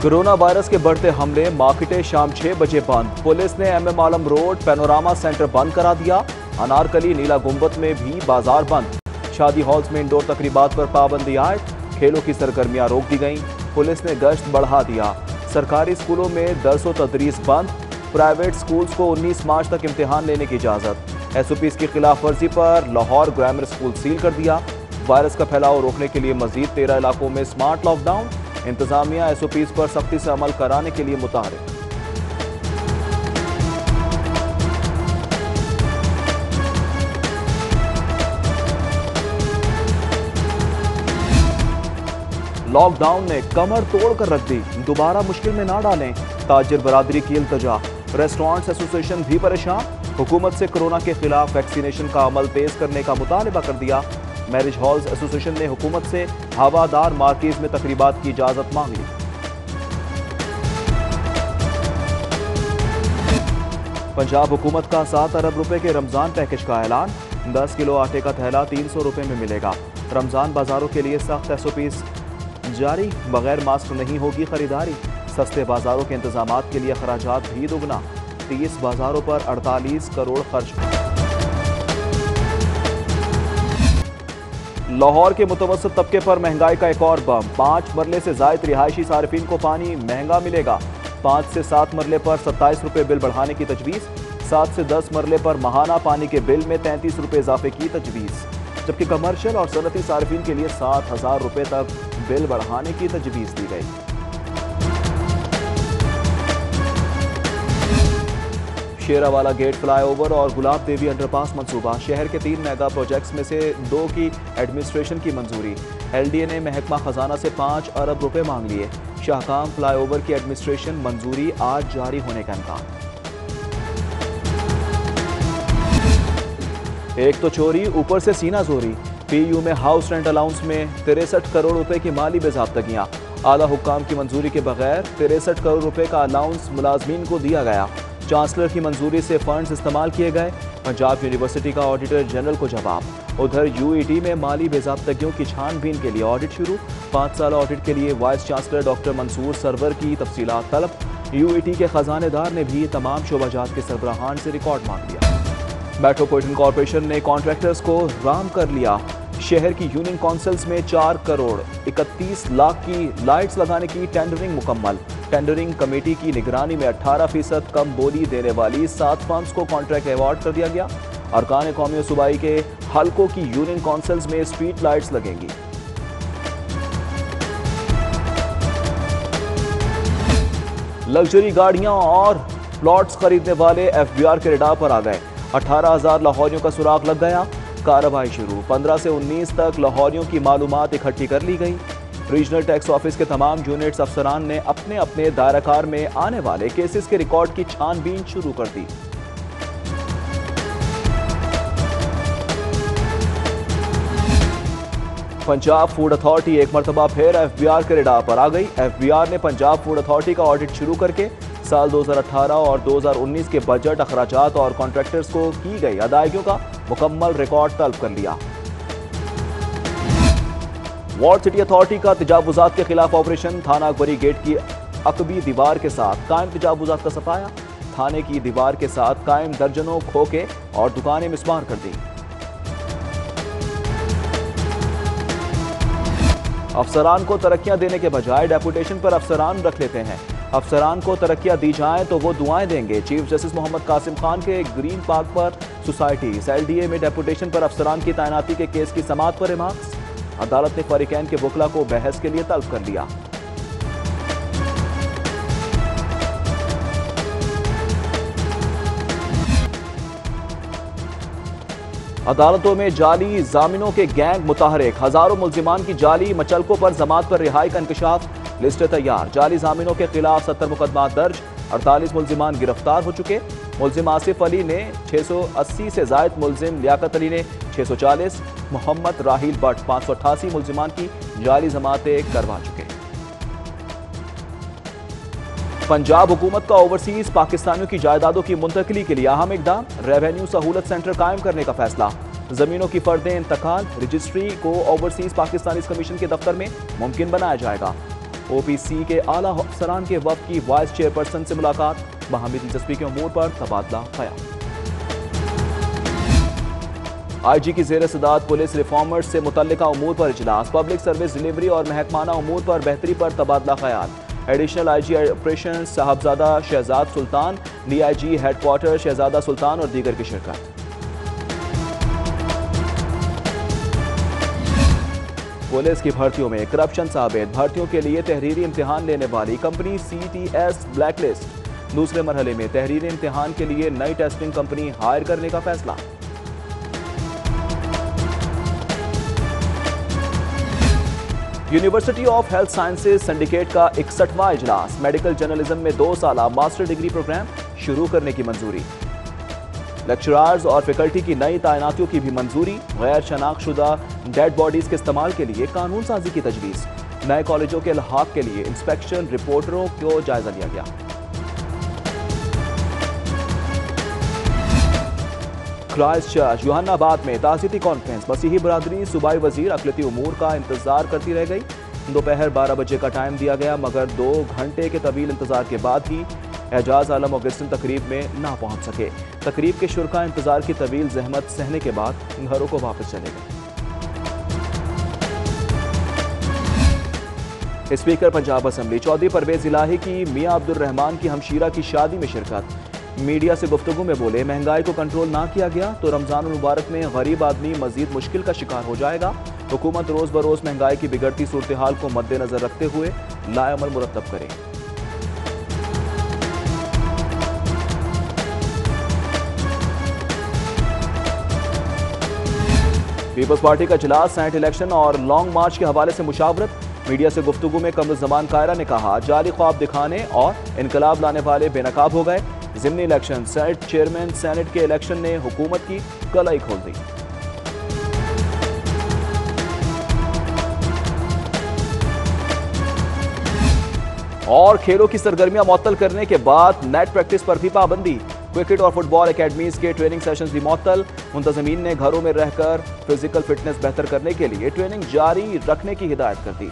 Corona virus के बढ़ते हमले, मार्केटें शाम 6 बजे बंद। पुलिस ने MM आलम रोड, पैनोरामा सेंटर बंद करा दिया। अनारकली, नीला गुंबद में भी बाजार बंद। शादी हॉल्स में इंडोर तकरीबात पर पाबंदी आयद। खेलों की सरगर्मियां रोक दी गईं। पुलिस ने गश्त बढ़ा दिया। सरकारी स्कूलों में दर्स व तदरीस बंद। प्राइवेट स्कूल्स को 19 मार्च तक इम्तिहान लेने की इजाजत। SOPs की खिलाफ वर्जी पर लाहौर ग्रामर स्कूल सील कर दिया। वायरस का फैलाव रोकने के लिए मजीद 13 इलाकों में स्मार्ट लॉकडाउन। इंतजामिया SOPs पर सख्ती से अमल कराने के लिए मुतहरिक। लॉकडाउन ने कमर तोड़ कर रख दी, दोबारा मुश्किल में ना डालें। ताजिर बरादरी की इल्तजा। रेस्टोरेंट्स एसोसिएशन भी परेशान। हुकूमत से कोरोना के खिलाफ वैक्सीनेशन का अमल तेज करने का मुतालबा कर दिया। मैरिज हॉल्स एसोसिएशन ने हुकूमत से हवादार मार्केज में तकरीबात की इजाजत मांग ली। पंजाब हुकूमत का 7 अरब रुपए के रमजान पैकेज का ऐलान। 10 किलो आटे का थैला 300 रुपए में मिलेगा। रमजान बाजारों के लिए सख्त SOPs जारी। बगैर मास्क नहीं होगी खरीदारी। सस्ते बाजारों के इंतजामात के लिए खराजात भी दुगना। 30 बाजारों पर 48 करोड़ खर्च। लाहौर के मुतवस्सित तबके पर महंगाई का एक और बम। 5 मरले से जायद रिहायशी सार्फिन को पानी महंगा मिलेगा। 5 से 7 मरले पर 27 रुपए बिल बढ़ाने की तजवीज़। 7 से 10 मरले पर माहाना पानी के बिल में 33 रुपए इजाफे की तजवीज़। जबकि कमर्शियल और सनती सार्फिन के लिए 7,000 रुपए तक बिल बढ़ाने की तजवीज़ दी गई। शेरावाला गेट फ्लाईओवर और गुलाब देवी अंडरपास मंसूबा। शहर के 3 मेगा प्रोजेक्ट्स में से 2 की एडमिनिस्ट्रेशन की मंजूरी। LDA ने महकमा खजाना से 5 अरब रुपए मांग लिए। शाहकाम फ्लाईओवर की एडमिनिस्ट्रेशन मंजूरी आज जारी होने का इम्कान। एक तो चोरी, ऊपर से सीना जोरी। PU में हाउस रेंट अलाउंस में 63 करोड़ रुपए की माली बेज़ाब्तगियां। आला हुक्काम की मंजूरी के बगैर 63 करोड़ रुपए का अलाउंस मुलाजमीन को दिया गया। चांसलर की मंजूरी से फंड्स इस्तेमाल किए गए। पंजाब यूनिवर्सिटी का ऑडिटर जनरल को जवाब। उधर UET में माली बेज़ाब्तगियों की छानबीन के लिए ऑडिट शुरू। 5 साल ऑडिट के लिए vice chancellor doctor Mansoor Sarwar की तफसीलात तलब। UET के खजानेदार ने भी तमाम शोबाजात के सरबराहान से रिकॉर्ड मांग लिया। मेट्रोपॉलिटन कॉरपोरेशन ने कॉन्ट्रैक्टर्स को राम कर लिया। शहर की यूनियन काउंसिल्स में 4 करोड़ 31 लाख की लाइट्स लगाने की टेंडरिंग मुकम्मल। टेंडरिंग कमेटी की निगरानी में 18% कम बोली देने वाली 7 फर्म्स को कॉन्ट्रैक्ट अवार्ड कर दिया गया। अरकान कौमी और सूबाई के हलकों की यूनियन काउंसिल्स में स्ट्रीट लाइट्स लगेंगी। लग्जरी गाड़ियां और प्लॉट्स खरीदने वाले FBR के रडार पर आ गए। 18,000 लाहौरियों का सुराग लग गया। कार्रवाई शुरू। 15 से 19 तक लाहौरियों की मालूमात इकट्ठी कर ली गई। रीजनल टैक्स ऑफिस के तमाम यूनिट्स अफसरान ने अपने अपने दायराकार में आने वाले केसेस के रिकॉर्ड की छानबीन शुरू कर दी। पंजाब फूड अथॉरिटी एक मरतबा फिर FBR के रडार पर आ गई। FBR ने पंजाब फूड अथॉरिटी का ऑडिट शुरू करके साल 2018 और 2019 के बजट, अखराजात और कॉन्ट्रैक्टर्स को की गई अदायगियों का मुकम्मल रिकॉर्ड तलब कर लिया। वार्ड सिटी अथॉरिटी का तजावुजात के खिलाफ ऑपरेशन। थाना अकबरी गेट की अकबी दीवार के साथ कायम तजावुजात का सफाया। थाने की दीवार के साथ कायम दर्जनों खोखे और दुकानें मिसमार कर दी। अफसरान को तरक्कियां देने के बजाय डेपुटेशन पर अफसरान रख लेते हैं। अफसरान को तरक्कियां दी जाएं तो वो दुआएं देंगे। चीफ जस्टिस मोहम्मद कासिम खान के ग्रीन पार्क पर सोसाइटीज। LDA में डेपुटेशन पर अफसरान की तैनाती के केस की समाअत पर रिमार्क्स। अदालत ने फरीकैन के वकला को बहस के लिए तलब कर लिया। अदालतों में जाली जामिनों के गैंग मुताहरिक। हजारों मुल्जिमान की जाली मचलकों पर जमात पर रिहाई का इंकशाफ। लिस्ट तैयार। जाली जामिनों के खिलाफ 70 मुकदमा दर्ज। 48 मुल्जिमान गिरफ्तार हो चुके। मुल्जिम आसिफ अली ने 680 से जायद मुल्जिम, लियाकत अली ने 640, मोहम्मद राहील भट्ट 588 मुल्जिमान की जाली जमातें करवा चुके। पंजाब हुकूमत का ओवरसीज पाकिस्तानियों की जायदादों की मुंतकली के लिए अहम इकदाम। रेवेन्यू सहूलत सेंटर कायम करने का फैसला। जमीनों की फर्दे इंतकाल रजिस्ट्री को ओवरसीज पाकिस्तानी कमीशन के दफ्तर में मुमकिन बनाया जाएगा। ओपीसी के आला अफसरान के वफ्द की वाइस चेयरपर्सन से मुलाकात, बाहमी दिलचस्पी के उमूर पर तबादला ख्याल। आईजी की ज़ेर सदारत पुलिस रिफॉर्मर्स से मुतल्लिका उमूर पर इजलास, पब्लिक सर्विस डिलीवरी और महकमाना उमूर पर बेहतरी पर तबादला ख्याल। एडिशनल आईजी ऑपरेशन साहबजादा शहजाद सुल्तान, डीआईजी हेडक्वार्टर शहजादा सुल्तान और दीगर की शिरकत। पुलिस की भर्तियों में करप्शन साबित, भर्तियों के लिए तहरीरी इम्तिहान लेने वाली कंपनी CTS ब्लैकलिस्ट। दूसरे मरहले में तहरीरी इम्तिहान के लिए नई टेस्टिंग कंपनी हायर करने का फैसला। University of health sciences syndicate का 61वां इजलास, मेडिकल जर्नलिज्म में 2 साला मास्टर डिग्री प्रोग्राम शुरू करने की मंजूरी। लेक्चरर्स और फैकल्टी की नई तैनातियों की भी मंजूरी। गैर शनाख्तशुदा डेड बॉडीज के इस्तेमाल के लिए कानून साजी की तजवीज़। नए कॉलेजों के इल्हाक के लिए इंस्पेक्शन रिपोर्टरों को जायजा लिया गया। क्राइस्टचर्च यूहन्नाबाद में ताज़ियती कॉन्फ्रेंस, मसीही बरादरी सूबाई वजीर अक़लियती उमूर का इंतजार करती रह गई। दोपहर 12 बजे का टाइम दिया गया, मगर 2 घंटे के तवील इंतजार के बाद ही एजाज आलम ऑगस्टिन तकरीब में ना पहुंच सके। तकरीब के शुरका इंतजार की तवील जहमत सहने के बाद घरों को वापस चले गए। स्पीकर पंजाब असम्बली चौधरी परवेज इलाही की मियां अब्दुल रहमान की हमशीरा की शादी में शिरकत। मीडिया से गुफ्तगू में बोले, महंगाई को कंट्रोल ना किया गया तो रमजान मुबारक में गरीब आदमी मजीद मुश्किल का शिकार हो जाएगा। हुकूमत रोज बरोज महंगाई की बिगड़ती सूरत हाल को मद्देनजर रखते हुए लाएमल मुरतब करे। पीपल्स पार्टी का इजलास, सेनेट इलेक्शन और लॉन्ग मार्च के हवाले से मुशावरत। मीडिया से गुफ्तगू में कमरुज़्ज़मान कायरा ने कहा, जाली ख्वाब दिखाने और इनकलाब लाने वाले बेनकाब हो गए। ज़िमनी इलेक्शन, सेनेट चेयरमैन सेनेट के इलेक्शन ने हुकूमत की कलाई खोल दी। और खेलों की सरगर्मियां मुअत्तल करने के बाद नेट प्रैक्टिस पर भी पाबंदी। क्रिकेट और फुटबॉल एकेडमीज के ट्रेनिंग सेशंस भी मुअत्तल। मुंतज़मीन ने घरों में रहकर फिजिकल फिटनेस बेहतर करने के लिए ट्रेनिंग जारी रखने की हिदायत कर दी।